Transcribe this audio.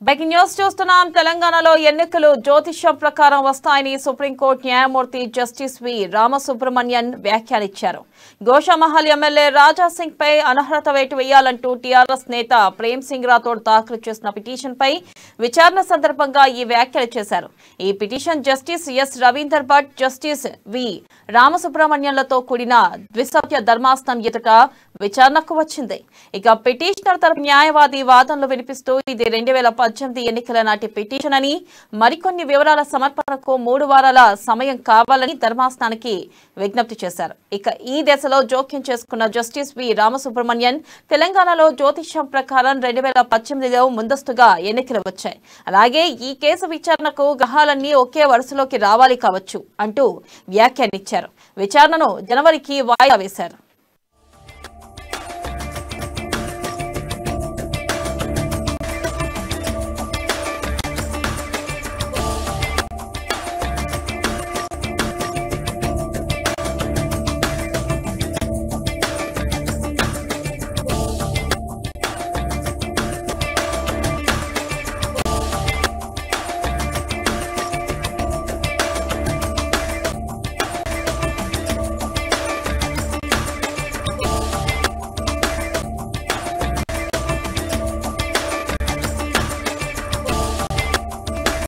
Breaking news చూస్తున్నాం. తెలంగాణలో ఎన్నికలు జ్యోతిష్యం ప్రకారం వస్తాయని సుప్రీంకోర్టు న్యాయమూర్తి జస్టిస్ వి రామసుబ్రమణ్యన్ వ్యాఖ్యానించారు. గోషామహల్ ఎమ్మెల్యే రాజా సింగ్ పై అనర్హత వేటు వేయాలంటూ టీఆర్ఎస్ నేత ప్రేమ్ సింగ్ రాథోడ్ దాఖలు చేసిన పిటిషన్ పై విచారణ సందర్భంగా ఈ వ్యాఖ్యలు చేశారు. ఈ petition justice S Ravindra Bhat, justice V రామసుబ్రమణ్యన్లతో కూడిన ద్విసభ్య ధర్మాసనం ఎదుట విచారణకు వచ్చింది. ఇక పిటిషనర్ తరపు న్యాయవాది వాదనలు వినిపిస్తూ ఇది 2018 ఎన్నికల నాటి పిటిషన్ అని, మరికొన్ని వివరాల సమర్పణకు 3 వారాల సమయం కావాలని ధర్మాసనానికి విజ్ఞప్తి చేశారు. ఇక ఈ దశలో జోక్యం చేసుకున్న జస్టిస్ వి రామసుబ్రమణ్యన్ తెలంగాణలో జ్యోతిష్యం ప్రకారం 2018లో ముందస్తుగా ఎన్నికలు వచ్చాయి. అలాగే ఈ కేసు విచారణకు గ్రహాలన్నీ ఒకే వరుసలోకి రావాలి కావచ్చు అంటూ వ్యాఖ్యానించారు. విచారణను జనవరికి వాయిదా వేశారు.